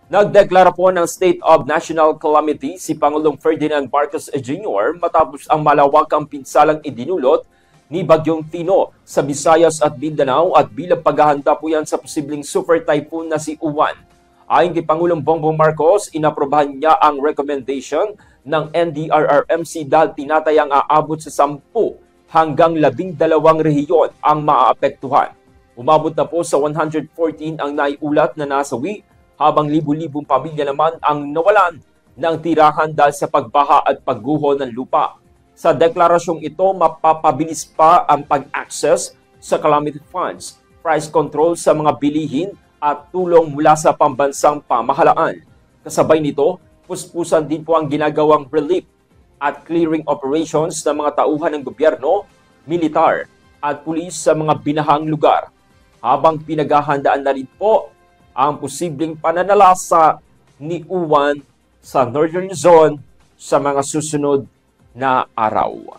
Nagdeklara po ng State of National Calamity si Pangulong Ferdinand Marcos Jr. matapos ang malawakang pinsalang idinulot ni Bagyong Tino sa Visayas at Mindanao at bilang paghahanda po yan sa posibleng super typhoon na si Uwan. Ayon kay Pangulong Bongbong Marcos, inaprobahan niya ang recommendation ng NDRRMC dahil tinatayang aabot sa 10 hanggang 12 rehiyon ang maaapektuhan. Umabot na po sa 114 ang naiulat na nasawi, habang libu-libong pamilya naman ang nawalan ng tirahan dahil sa pagbaha at pagguho ng lupa. Sa deklarasyong ito, mapapabilis pa ang pag-access sa calamity funds, price control sa mga bilihin at tulong mula sa pambansang pamahalaan. Kasabay nito, puspusan din po ang ginagawang relief at clearing operations ng mga tauhan ng gobyerno, militar at pulis sa mga binahang lugar. Habang pinaghahandaan na rin po ang posibleng pananalasa ni Uwan sa Northern Luzon sa mga susunod na araw.